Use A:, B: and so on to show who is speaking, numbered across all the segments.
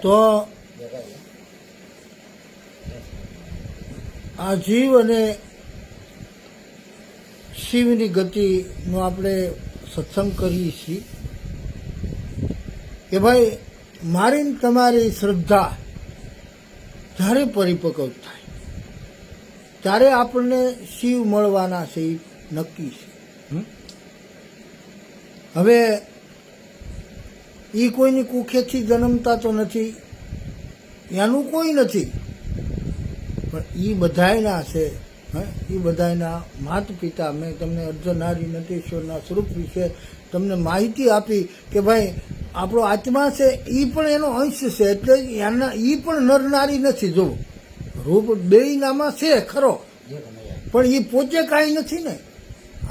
A: તો આ જીવ અને શિવની ગતિનો આપણે સત્સંગ કરીએ છીએ કે ભાઈ મારી ને તમારી શ્રદ્ધા જ્યારે પરિપક્વ થાય ત્યારે આપણને શિવ મળવાના છે એ નક્કી છે. હવે એ કોઈની કુખેથી જન્મતા તો નથી, એનું કોઈ નથી, પણ એ બધાયના છે. એ બધાયના માત પિતા. મેં તમને અર્ધનારી નટેશ્વરના સ્વરૂપ વિશે તમને માહિતી આપી કે ભાઈ આપણો આત્મા છે એ પણ એનો અંશ છે, એટલે એના એ પણ નર નારી નથી. જો રૂપ બેયનામાં છે ખરો, પણ એ પોતે કાંઈ નથી ને.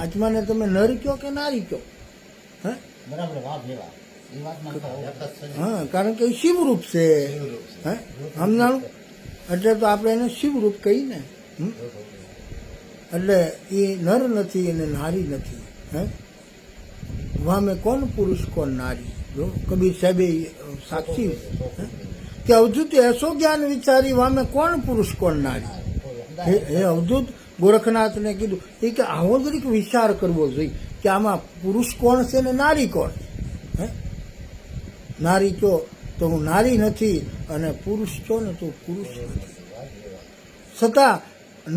A: આત્માને તમે નર કયો કે નારી કયો? હા, કારણ કે શિવરૂપ છે. સમજાણું? એટલે તો આપણે એને શિવરૂપ કહીએ ને. એટલે એ નર નથી અને નારી નથી. વામે કોણ પુરુષ કોણ નારી? જો કબીર સાહેબે સાક્ષી કે અવધૂત એસો જ્ઞાન વિચારી વામે કોણ પુરુષ કોણ નારી. એ અવધૂત ગોરખનાથને કીધું એ કે આવો દરેક વિચાર કરવો જોઈએ કે આમાં પુરુષ કોણ છે ને નારી કોણ છે. નારી કહો તો હું નારી નથી, અને પુરુષ કહો ને તો પુરુષ નથી. છતાં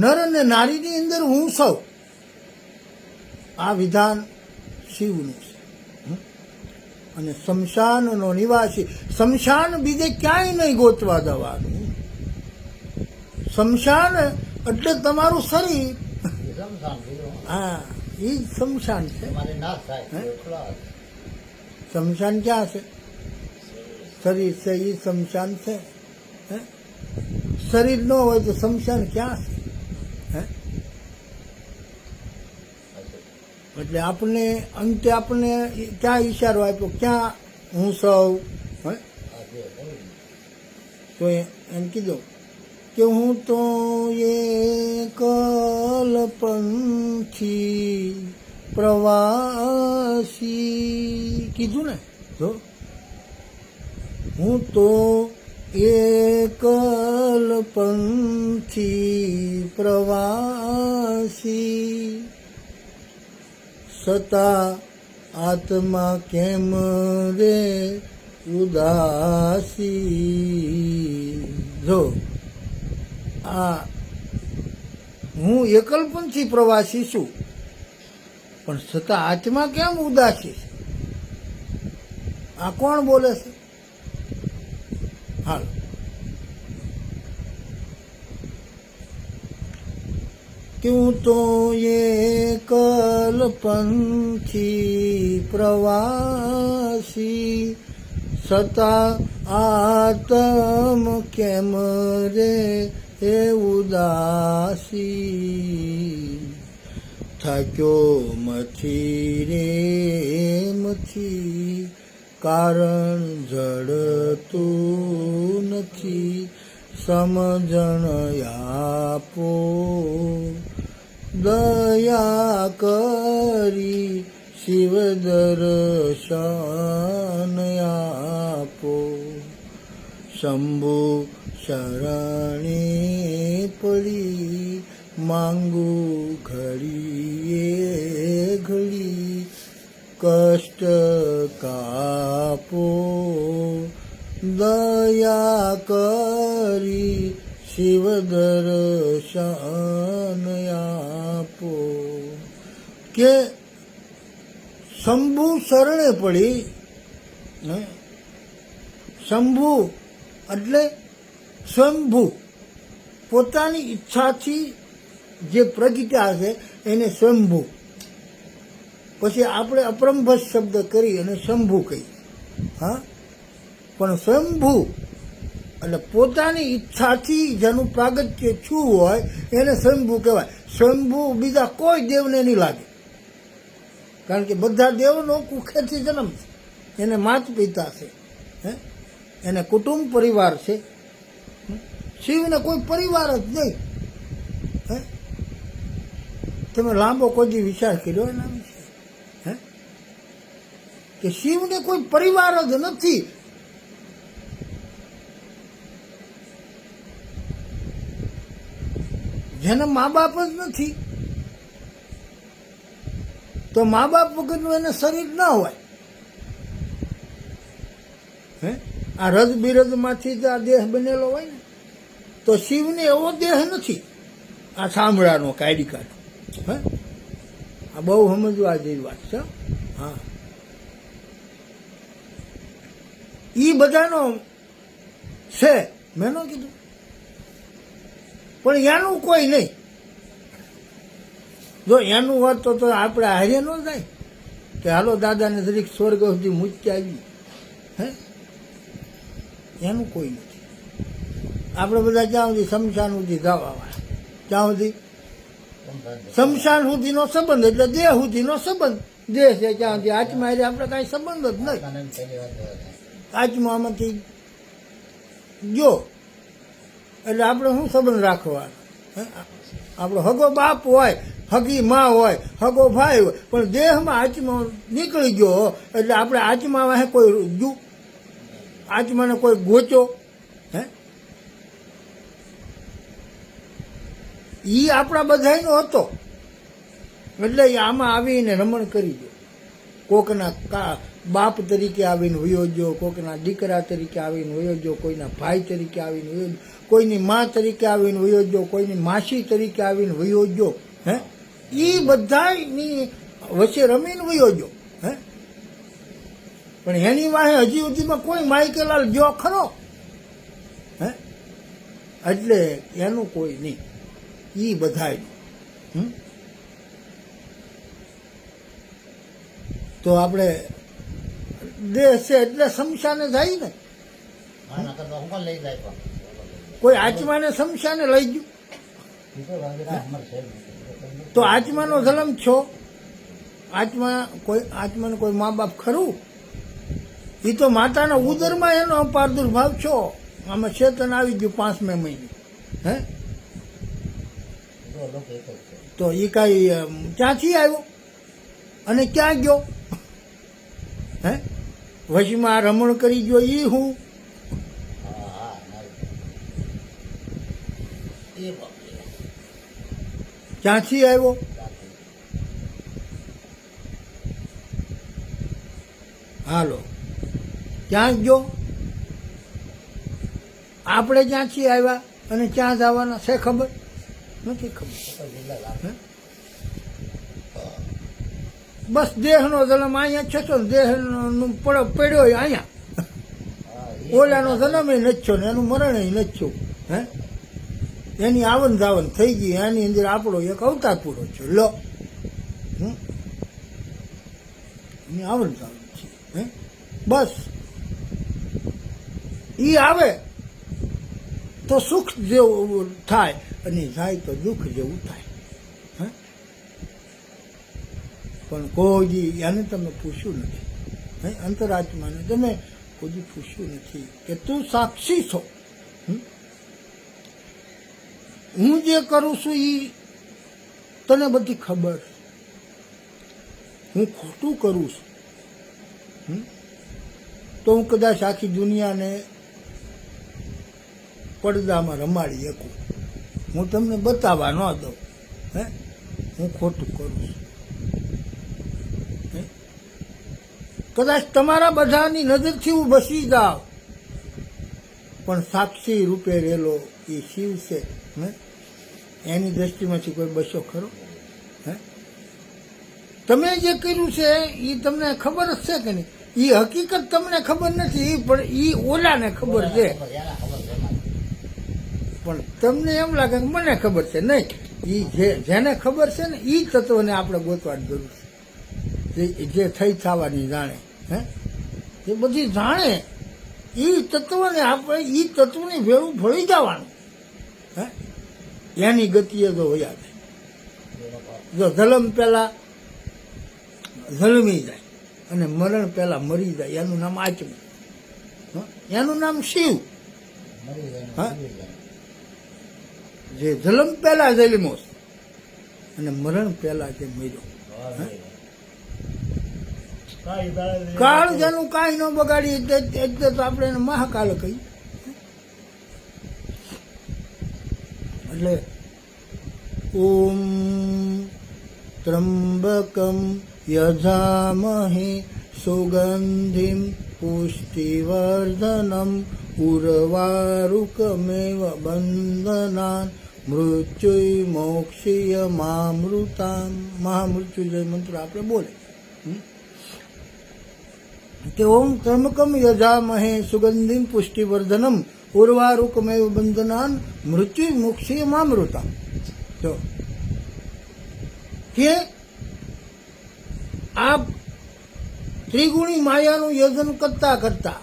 A: નર અને નારીની અંદર હું સૌ. આ વિધાન શિવનું છે. અને શમશાનનો નિવાસી. શમશાન બીજે ક્યાંય નહીં ગોતવા દવાનું. શમશાન એટલે તમારું શરીર. હા, એ શમશાન છે. શમશાન ક્યાં છે? શરીર છે એ શમશાન છે. શરીર ન હોય તો શમશાન ક્યાં છે? એટલે આપણને અંતે આપણને ક્યાં ઈશારો આપ્યો? ક્યાં હું સૌ. તો એમ કીધું કે હું તો કલ્પંથી પ્રવાસી. કીધું ને? જો હું તો કલ્પંથી પ્રવાસી, સતા આત્મા કેમ રે ઉદાસી. જો આ હું એકલપંથી પ્રવાસી છું, પણ છતાં આત્મા કેમ ઉદાસી છે? આ કોણ બોલે છે? હાલ, ક્યું તો એકલપંથી પ્રવાસી, સતા આત્મ કેમ રે એ ઉદાસી. થાક્યો મથી રે મથી, કારણ જડતું નથી. સમજણ આપો દયા કરી, શિવ દર્શન આપો. શંભુ શરણે પડી, માંગુ ઘડીએ ઘડી. કષ્ટ કાપો દયા કરી, શિવ દર્શન આપો. કે શંભુ શરણે પડી. શંભુ એટલે સ્વયંભૂ, પોતાની ઈચ્છાથી જે પ્રગટ્યા છે એને સ્વયંભૂ. પછી આપણે અપરંભસ શબ્દ કરી અને શંભુ કહી. હા, પણ સ્વયંભૂ એટલે પોતાની ઈચ્છાથી જેનું પ્રાગટ્ય છું હોય એને સ્વયંભૂ કહેવાય. સ્વયંભૂ બીજા કોઈ દેવને નહીં લાગે, કારણ કે બધા દેવનો કુખેથી જન્મ છે. એને માત પિતા છે, એને કુટુંબ પરિવાર છે. શિવને કોઈ પરિવાર જ નહીં. તમે લાંબો કોઈ વિચાર કર્યો એના વિશે? કે શિવને કોઈ પરિવાર જ નથી. જેને મા બાપ જ નથી, તો મા બાપ વગરનું એને શરીર ના હોય. હે, આ રદ બિરદમાંથી જ આ દેહ બનેલો હોય ને, તો શિવને એવો દેહ નથી આ સાંભળાનો કાઢી કાઢો. હે, આ બહુ સમજવા જેવી વાત છે. હા, ઈ બધાનો છે, મેં ન કીધું, પણ એનું કોઈ નહીં. જો એનું હોત તો આપણે હારે ન જાય કે હાલો દાદાને જરીક સ્વર્ગ સુધી મૂકી આવી. હે, એનું કોઈ નથી. આપણે બધા જ્યાં સુધી શમશાન સુધી જવાવાળા, ત્યાં સુધી શમશાન સુધીનો સંબંધ એટલે દેહ સુધીનો સંબંધ. દેહ છે ત્યાં સુધી આત્મા એટલે આપણે કાંઈ સંબંધ જ નહીં. આત્મામાંથી જો એટલે આપણે શું સંબંધ રાખવાનો? આપણો હગો બાપ હોય, હગી માં હોય, હગો ભાઈ હોય, પણ દેહમાં આત્મા નીકળી ગયો એટલે આપણે આત્મામાં કોઈ રૂજુ, આત્માને કોઈ ગોચો? હે, ઈ આપણા બધાનો હતો એટલે આમાં આવીને રમણ કરી દો. કોકના બાપ તરીકે આવીને વયો ગયો, કોકના દીકરા તરીકે આવીને વયો ગયો, કોઈના ભાઈ તરીકે આવીને વયો ગયો, કોઈની મા તરીકે આવીને વયો ગયો, કોઈની માસી તરીકે આવીને વયો ગયો. હે, ઈ બધાની વચ્ચે રમીને વયો ગયો. હે, પણ એની વાહે હજી સુધીમાં કોઈ માઇકેલાલ ગયો ખરો? હે, એટલે એનું કોઈ નહીં, ઈ બધાય. તો આપણે દેહ છે એટલે શમશાને જાય ને. કોઈ આત્માને શમશાને લઈ ગયું તો આત્માનો જન્મ છો. આત્માને કોઈ મા બાપ ખરું? એ તો માતાના ઉદરમાં એનો પ્રાદુર્ભાવ છો. આમાં ચેતન આવી ગયું 5મે મહિને. હે, તો એ કાંઈ ક્યાંથી આવ્યો અને ક્યાં ગયો? હે, વશમાં રમણ કરી ગયો એ હું? ક્યાંથી આવ્યો? હાલો, ક્યાં ગયો? આપણે ક્યાંથી આવ્યા અને ક્યાં જવાના છે ખબર નથી? ખબર? બસ દેહનો જન્મ અહીંયા છે તો દેહનો પડ્યો અહીંયા. ઓલાનો જન્મ એ નચ્યો ને એનું મરણ એ નચ્યું. હે, એની આવન જાવન થઈ ગઈ, એની અંદર આપણો એક અવતાર પૂરો છે. લો, એની આવન જાવન છે. હે, બસ ઈ આવે તો સુખ જેવું થાય અને જાય તો દુઃખ જેવું થાય. પણ કોઈ એને તમે પૂછ્યું નથી. હે, અંતરાત્માને તમે કોઈ પૂછ્યું નથી કે તું સાક્ષી છો. હું જે કરું છું એ તને બધી ખબર. હું ખોટું કરું છું તો હું કદાચ આખી દુનિયાને પડદામાં રમાડી શકું. હું તમને બતાવવા ન દઉં. હે, હું ખોટું કરું છું. કદાચ તમારા બધાની નજરથી હું બસી જાઉં, પણ સાક્ષી રૂપે રહેલો એ શિવ છે. હે, એની દ્રષ્ટિમાંથી કોઈ બસો ખરો? હે, તમે જે કર્યું છે એ તમને ખબર જ છે કે નહીં? એ હકીકત તમને ખબર નથી, પણ એ ઓલાને ખબર છે. પણ તમને એમ લાગે કે મને ખબર છે. નહીં, એ જેને ખબર છે ને એ તત્વને આપણે ગોતવાની જરૂર છે. જે થઈ થવાની જાણે. હે, એ બધી જાણે એ તત્વને આપણે એ તત્વની ભેળું ભળી જવાનું. હે, એની ગતિએ તો વયા જાય. જો જન્મ પહેલા જન્મી જાય અને મરણ પહેલા મરી જાય, એનું નામ આચમન. એનું નામ શિવ. હા, જે જન્મ પહેલા જન્મો અને મરણ પહેલા જે મર્યો. કાળ જેનું કાંઈ ન બગાડી એટલે તો આપણે એને મહાકાળ કહી. એટલે ઓમ ત્રંબકમ યજામહે સુગંધિમ પુષ્ટિવર્ધનમ ઉર્વારુકમેવ બંધનાન મૃત્યુય મોક્ષીય મામૃતામ. મહામૃત્યુજય મંત્ર આપણે બોલે કે ઓમ ત્રંબકમ યજામહે સુગંધિમ પુષ્ટિવર્ધનમ ઉર્વારુકમેવ બંધનાન મૃત્યુય મોક્ષીય મામૃતામ. તો કે આ ત્રિગુણી માયાનું યોજન કરતા કરતા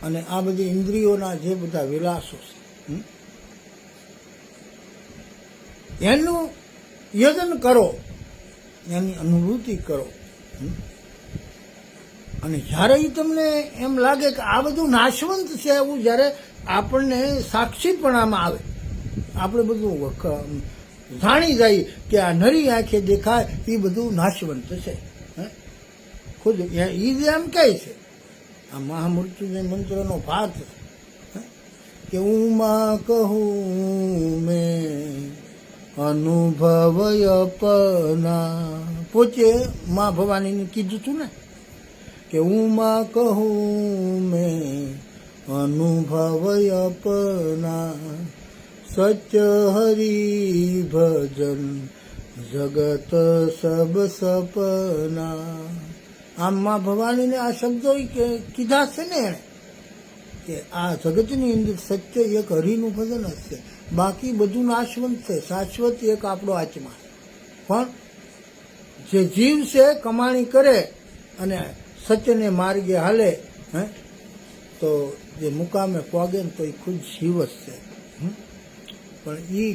A: અને આ બધી ઇન્દ્રિયોના જે બધા વિલાસો છે એનું યોજન કરો, એની અનુભૂતિ કરો. અને જ્યારે એ તમને એમ લાગે કે આ બધું નાશવંત છે એવું જ્યારે આપણને સાક્ષીપણામાં આવે, આપણે બધું જાણી જાય કે આ નરી આંખે દેખાય એ બધું નાશવંત છે. ખુદ એ જ એમ કહે છે, આ મહામૃત્યુજય મંત્રનો પાઠ કે ઉમા કહું મેં અનુભવય અપના. પોતે મા ભવાનીને કીધું હતું ને કે ઉમા કહું મેં અનુભવય અપના સત્ય હરિ ભજન જગત સબ સપના. આમ મા ભવાનીને આ શબ્દો કીધા છે ને એણે કે આ જગતની અંદર સત્ય એક હરિનું ભજન જ છે, બાકી બધું નાશવંત છે. શાશ્વત એક આપણો આત્મા. પણ જે જીવ છે કમાણી કરે અને સત્યને માર્ગે હાલે તો જે મુકામે પોગે ને તો એ ખુદ જીવ જ છે. પણ એ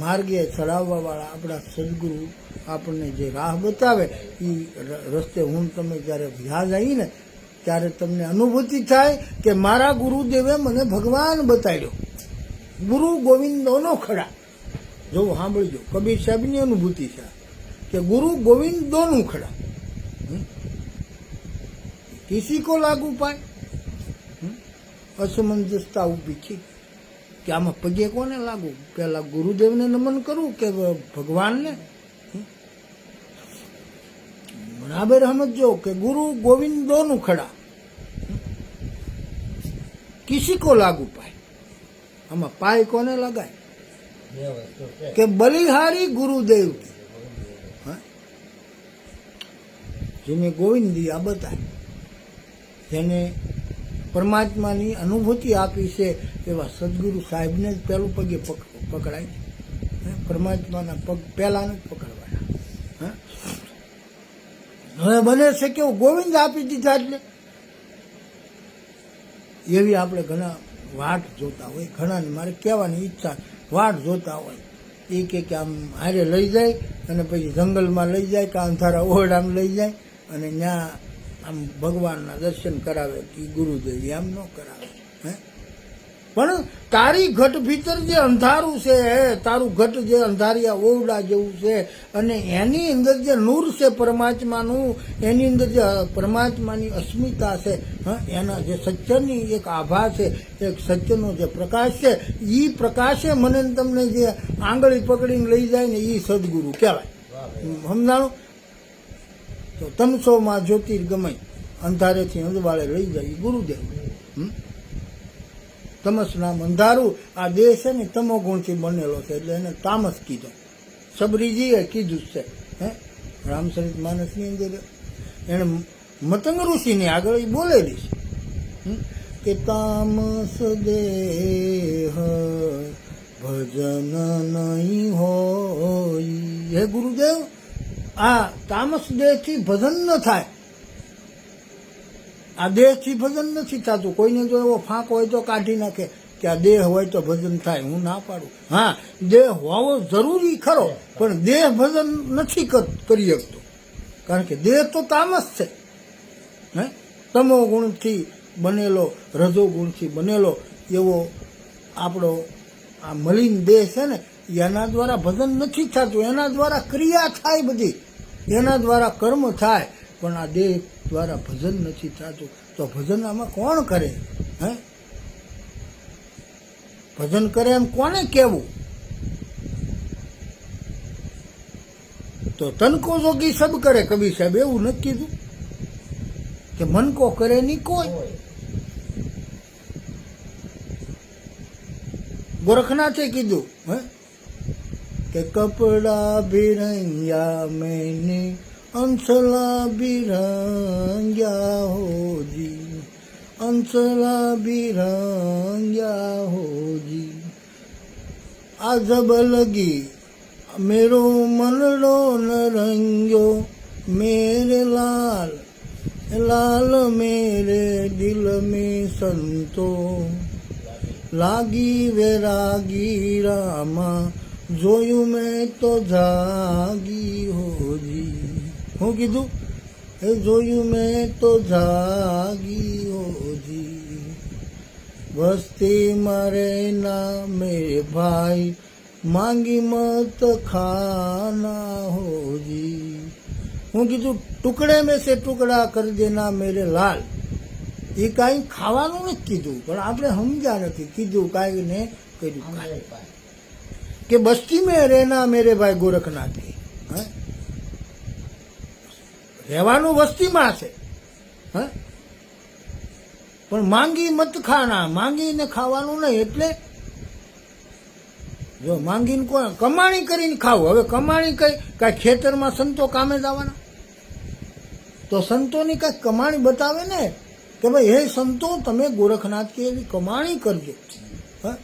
A: માર્ગે ચડાવવાવાળા આપણા સદગુરુ આપણને જે રાહ બતાવે એ રસ્તે હું તમે જ્યારે વ્યાજ આવી ને ત્યારે તમને અનુભૂતિ થાય કે મારા ગુરુદેવે મને ભગવાન બતાવ્યો. ગુરુ ગોવિંદોનો ખડા. જો સાંભળજો, કબીર સાહેબની અનુભૂતિ છે કે ગુરુ ગોવિંદોનું ખડા. કિસી કો લાગુ પાય. અસમંજસતા ઊભી છે કે આમાં પગે કોને લાગુ, પેલા ગુરુદેવને નમન કરવું કે ભગવાનને? બરાબર સમજો કે ગુરુ ગોવિંદોનું ખડા. કિસી કો લાગુ પાય. આમાં પાય કોને લગાય કે બલિહારી ગુરુદેવ કી. જેને ગોવિંદી આ બતાય, જેને પરમાત્માની અનુભૂતિ આપી છે એવા સદગુરુ સાહેબને જ પહેલું પગે પકડાય. પરમાત્માના પગ પહેલા જ પકડવાના. હવે બને છે કે ગોવિંદ આપી દીધા એટલે એવી આપણે ઘણા વાટ જોતા હોય. ઘણાને મારે કહેવાની ઈચ્છા, વાટ જોતા હોય એ કે આમ હારે લઈ જાય અને પછી જંગલમાં લઈ જાય કે અંધારા ઓરડામાં લઈ જાય અને ત્યાં આમ ભગવાનના દર્શન કરાવે કે ગુરુદેવ એમ ન કરાવે. પણ તારી ઘટ ભીતર જે અંધારું છે, તારું ઘટ જે અંધારિયા ઓરડા જેવું છે અને એની અંદર જે નૂર છે પરમાત્માનું, એની અંદર જે પરમાત્માની અસ્મિતા છે, એના જે સત્યની એક આભા છે, એક સત્યનો જે પ્રકાશ છે, એ પ્રકાશે મને તમને જે આંગળી પકડીને લઈ જાય ને એ સદગુરુ કહેવાય. સમજાણું? તો તમસોમાં જ્યોતિર્ગમય, અંધારેથી અંજવાળે લઈ જાય એ ગુરુદેવ. તમસ નામ અંધારું. આ દેહ છે ને તમો ગુણથી બનેલો છે એટલે એને તામસ કીધો. સબરીજીએ કીધું છે રામચરિત માનસની અંદર એને મતંગ ઋષિની આગળ એ બોલેલી છે કે તામસ દેહ ભજન નહીં હોય. હે ગુરુદેવ, આ તામસ દેહથી ભજન ન થાય. આ દેહથી ભજન નથી થતું. કોઈને જો એવો ફાંક હોય તો કાઢી નાખે કે આ દેહ હોય તો ભજન થાય. હું ના પાડું. હા, દેહ હોવો જરૂરી ખરો, પણ દેહ ભજન નથી કરી શકતો. કારણ કે દેહ તો તામસ છે. તમો ગુણથી બનેલો, રજો ગુણથી બનેલો એવો આપણો આ મલિન દેહ છે ને, એના દ્વારા ભજન નથી થતું. એના દ્વારા ક્રિયા થાય બધી, એના દ્વારા કર્મ થાય, પણ આ દેહ દ્વારા ભજન નથી થતું. તો ભજન આમાં કોણ કરે? ભજન કરે એમ કોને કહેવું? તો તનકો જોગી સબ કરે કબીર સાહેબ એવું નથી કીધું કે મન કો કરે નહીં કોઈ. ગોરખનાથે કીધું હે કે કપડા ભીરંગ્યા મેને અંસલા ભીરંગ્યા હોજી, અંસલા ભીરંગ્યા હોજી. આ જબ લગી मेरो मनड़ो नरंग्यो मेरे लाल लाल मेरे दिल में संतो लागी वैरागी रामा જોયું મેં તો જાગી હોજી. હું કીધું એ જોયું મેં તો જાગી હોજી. વસ્તી મારે ના મેરે ભાઈ માંગી મત ખાના હોજી. હું કીધું ટુકડે મેં સે ટુકડા કર દેના મેરે લાલ. એ કાંઈ ખાવાનું નથી કીધું પણ આપણે સમજ્યા નથી. કીધું કાંઈ ને કર્યું કે બસ્તી મેં રહેના મેરે ભાઈ ગોરખનાથ. રહેવાનું વસ્તીમાં છે હે, પણ માંગી મત ખાના, માંગીને ખાવાનું નહીં. એટલે જો માંગીને કોણ કમાણી કરીને ખાવું. હવે કમાણી કઈ કાંઈ ખેતરમાં સંતો કામે જ આવવાના? તો સંતોની કાંઈક કમાણી બતાવે ને કે ભાઈ હે સંતો તમે ગોરખનાથ કે એવી કમાણી કરજો હા,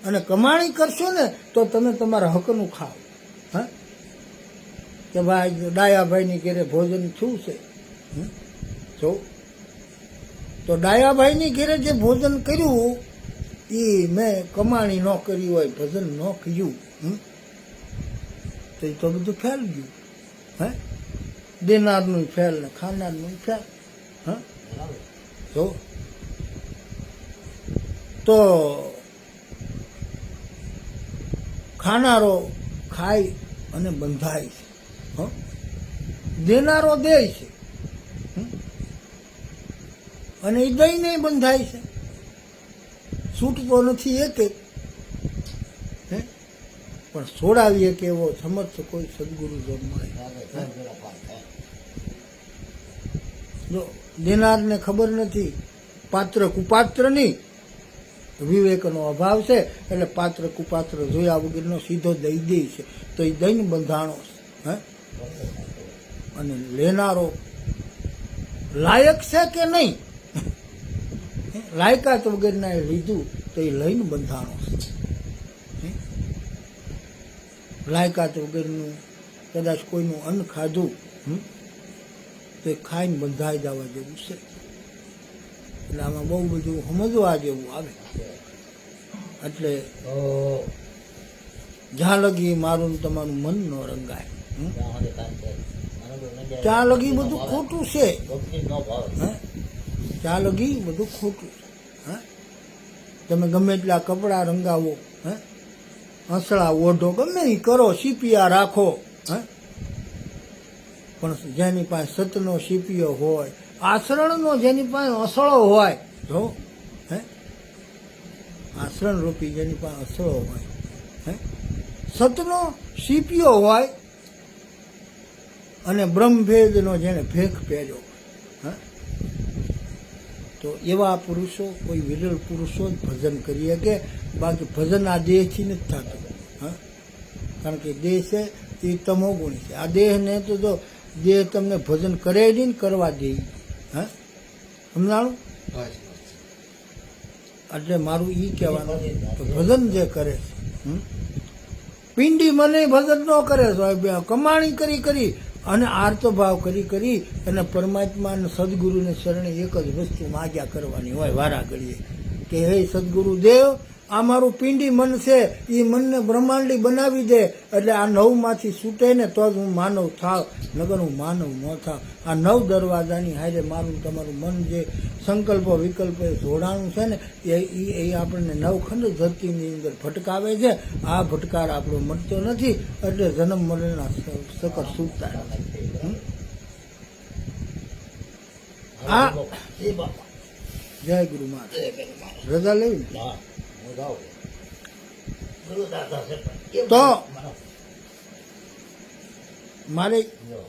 A: અને કમાણી કરશો ને તો તમે તમારા હકનું ખાઓ. હા, કે ભાઈ ડાયાભાઈની ઘેરે ભોજન થયું છે જો, તો ડાયાભાઈની ઘેરે જે ભોજન કર્યું એ મેં કમાણી ન કરી હોય, ભજન ન કર્યું તો એ તો બધું ફેલ ગયું. હે, દેનારનું ફેલ ને ખાનારનું ફેલ. હા, તો ખાનારો ખાય અને બંધાય છે, દેનારો દે છે અને એ દઈને બંધાય છે. છૂટતો નથી એક પણ છોડાવીએ કે એવો સમર્થ કોઈ સદગુરુ જો મળે. જો દેનારને ખબર નથી પાત્ર કુપાત્રની, વિવેકનો અભાવ છે એટલે પાત્ર કુપાત્ર જોયા વગરનો સીધો દઈ દે છે, તો એ દઈને બંધાણો છે. અને લેનારો લાયક છે કે નહીં, લાયકાત વગરના એ લીધું તો એ લઈને બંધાણો છે. લાયકાત વગરનું કદાચ કોઈનું અન્ન ખાધું તો એ ખાઈને બંધાઈ જવા જેવું છે. એટલે આમાં બહુ બધું સમજવા જેવું આવે. એટલે જ્યાં લગી મારું તમારું મન ન રંગાય ત્યાં લગી બધું ખોટું છે. ત્યાં લગી બધું ખોટું છે. તમે ગમે એટલા કપડાં રંગાવો, હસળા ઓઢો, ગમે એ કરો, સીપિયા રાખો, પણ જેની પાસે સતનો સીપિયો હોય, આચરણનો જેની પાસે અસળો હોય, જો આચરણ રૂપી જેની પાસે અસળો હોય, સતનો સીપિયો હોય અને બ્રહ્મભેદનો જેને ભેખ પહેર્યો હોય, તો એવા પુરુષો, કોઈ વિરલ પુરુષો જ ભજન કરીએ કે બાકી ભજન આ દેહથી નથી થતું. કારણ કે દેહ છે એ તમોગુણી છે. આ દેહને તો જો દેહ તમને ભજન કરે નહીં કરવા દે. સમજાણું? એટલે મારું એ કહેવાનું કે ભજન જે કરે છે, પિંડી મને ભજન ન કરે, કમાણી કરી કરી અને આર્તભાવ કરી કરી અને પરમાત્મા અને સદગુરુને શરણે એક જ વસ્તુ માગ્યા કરવાની હોય વારા ઘડીએ કે હે સદગુરુ દેવ, આ મારું પિંડી મન છે એ મનને બ્રહ્માંડી બનાવી દે, એટલે આ નવમાંથી છૂટે ને તો જ હું માનવ થાવ, નગર હું માનવ ન થાવ. આ નવ દરવાજાની હારે મારું તમારું મન જે સંકલ્પો વિકલ્પો જોડાણું છે ને એ આપણને નવખંડ ધરતીની અંદર ભટકાવે છે. આ ભટકાર આપણો મળતો નથી, એટલે જન્મ મરણના સકર છૂટતા આ જય ગુરુ મહારાજ. રજા લેવી તો મારે
B: જો